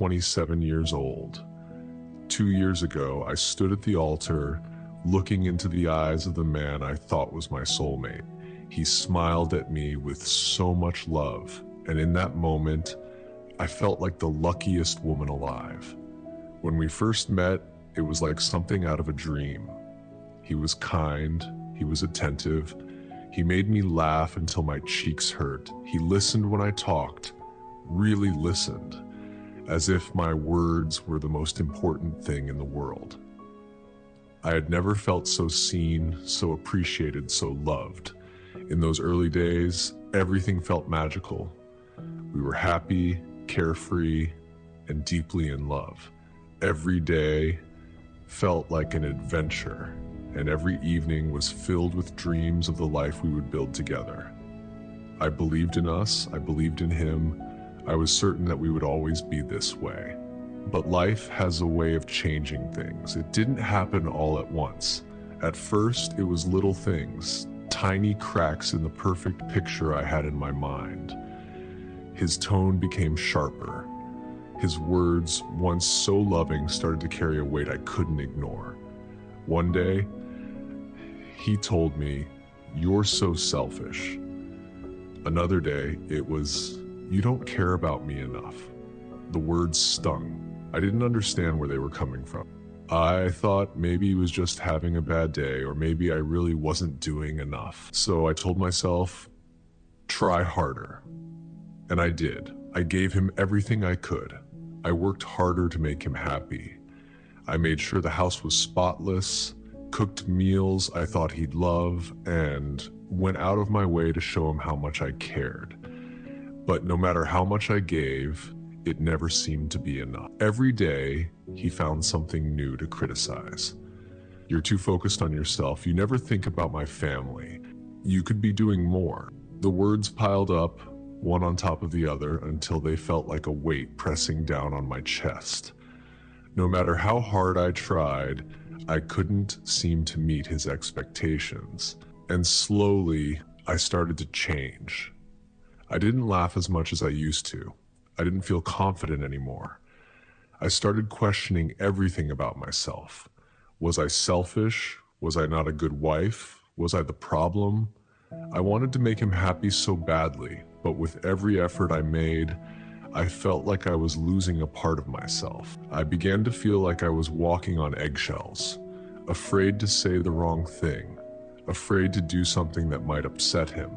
27 years old. 2 years ago, I stood at the altar, looking into the eyes of the man I thought was my soulmate. He smiled at me with so much love, and in that moment, I felt like the luckiest woman alive. When we first met, it was like something out of a dream. He was kind, he was attentive, he made me laugh until my cheeks hurt. He listened when I talked, really listened, as if my words were the most important thing in the world. I had never felt so seen, so appreciated, so loved. In those early days, everything felt magical. We were happy, carefree, and deeply in love. Every day felt like an adventure, and every evening was filled with dreams of the life we would build together. I believed in us, I believed in him. I was certain that we would always be this way. But life has a way of changing things. It didn't happen all at once. At first, it was little things, tiny cracks in the perfect picture I had in my mind. His tone became sharper. His words, once so loving, started to carry a weight I couldn't ignore. One day, he told me, "You're so selfish." Another day, it was, "You don't care about me enough." The words stung. I didn't understand where they were coming from. I thought maybe he was just having a bad day, or maybe I really wasn't doing enough. So I told myself, try harder. And I did. I gave him everything I could. I worked harder to make him happy. I made sure the house was spotless, cooked meals I thought he'd love, and went out of my way to show him how much I cared. But no matter how much I gave, it never seemed to be enough. Every day, he found something new to criticize. "You're too focused on yourself. You never think about my family. You could be doing more." The words piled up, one on top of the other, until they felt like a weight pressing down on my chest. No matter how hard I tried, I couldn't seem to meet his expectations. And slowly, I started to change. I didn't laugh as much as I used to. I didn't feel confident anymore. I started questioning everything about myself. Was I selfish? Was I not a good wife? Was I the problem? I wanted to make him happy so badly, but with every effort I made, I felt like I was losing a part of myself. I began to feel like I was walking on eggshells, afraid to say the wrong thing, afraid to do something that might upset him.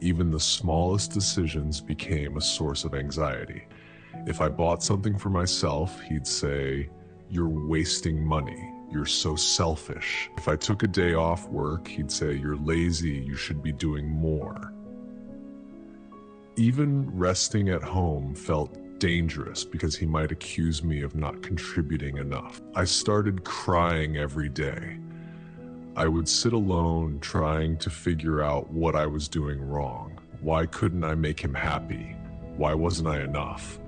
Even the smallest decisions became a source of anxiety. If I bought something for myself, he'd say, "You're wasting money. You're so selfish." If I took a day off work, he'd say, "You're lazy. You should be doing more." Even resting at home felt dangerous because he might accuse me of not contributing enough. I started crying every day. I would sit alone trying to figure out what I was doing wrong. Why couldn't I make him happy? Why wasn't I enough?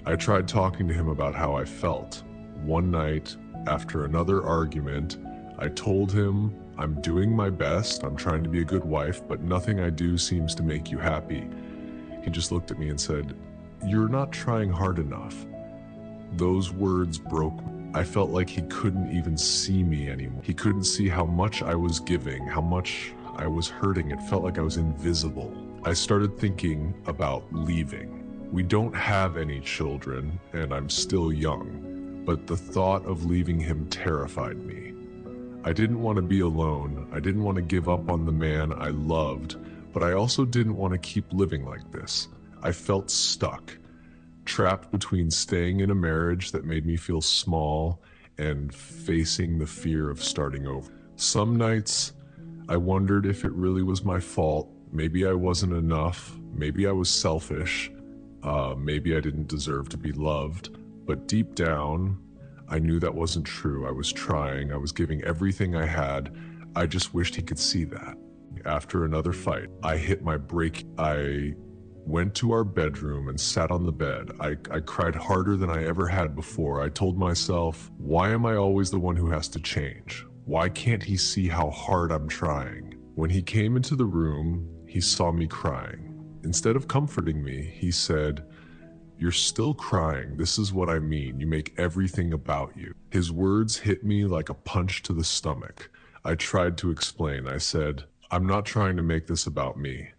I tried talking to him about how I felt. One night, after another argument, I told him, "I'm doing my best, I'm trying to be a good wife, but nothing I do seems to make you happy." He just looked at me and said, "You're not trying hard enough." Those words broke me. I felt like he couldn't even see me anymore. He couldn't see how much I was giving, how much I was hurting. It felt like I was invisible. I started thinking about leaving. We don't have any children, and I'm still young, but the thought of leaving him terrified me. I didn't want to be alone. I didn't want to give up on the man I loved, but I also didn't want to keep living like this. I felt stuck, trapped between staying in a marriage that made me feel small and facing the fear of starting over. Some nights, I wondered if it really was my fault. Maybe I wasn't enough. Maybe I was selfish. Maybe I didn't deserve to be loved. But deep down, I knew that wasn't true. I was trying. I was giving everything I had. I just wished he could see that. After another fight, I hit my brake. I went to our bedroom and sat on the bed. I cried harder than I ever had before. I told myself, why am I always the one who has to change? Why can't he see how hard I'm trying? When he came into the room, he saw me crying. Instead of comforting me, he said, "You're still crying. This is what I mean. You make everything about you." His words hit me like a punch to the stomach. I tried to explain. I said, "I'm not trying to make this about me.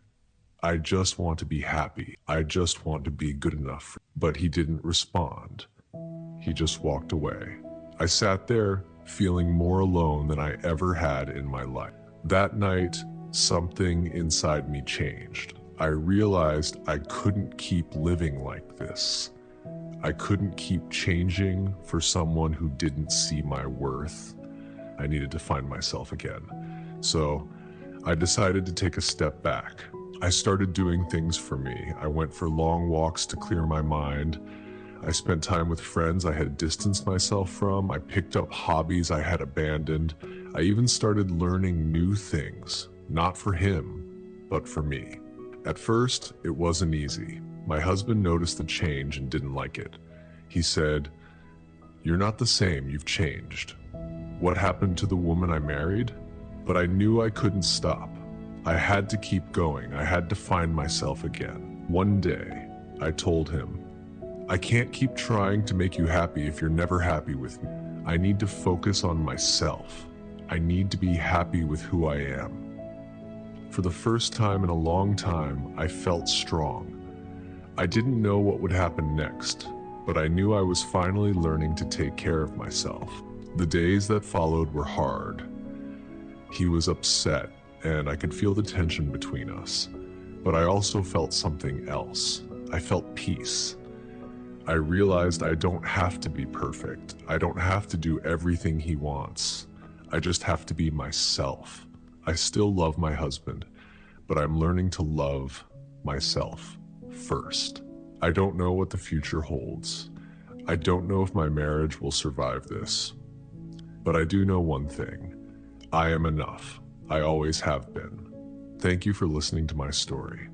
I just want to be happy. I just want to be good enough." But he didn't respond. He just walked away. I sat there feeling more alone than I ever had in my life. That night, something inside me changed. I realized I couldn't keep living like this. I couldn't keep changing for someone who didn't see my worth. I needed to find myself again. So I decided to take a step back. I started doing things for me. I went for long walks to clear my mind. I spent time with friends I had distanced myself from. I picked up hobbies I had abandoned. I even started learning new things, not for him, but for me. At first, it wasn't easy. My husband noticed the change and didn't like it. He said, "You're not the same, you've changed." What happened to the woman I married? But I knew I couldn't stop. I had to keep going. I had to find myself again. One day, I told him, "I can't keep trying to make you happy if you're never happy with me. I need to focus on myself. I need to be happy with who I am." For the first time in a long time, I felt strong. I didn't know what would happen next, but I knew I was finally learning to take care of myself. The days that followed were hard. He was upset, and I could feel the tension between us. But I also felt something else. I felt peace. I realized I don't have to be perfect. I don't have to do everything he wants. I just have to be myself. I still love my husband, but I'm learning to love myself first. I don't know what the future holds. I don't know if my marriage will survive this. But I do know one thing. I am enough. I always have been. Thank you for listening to my story.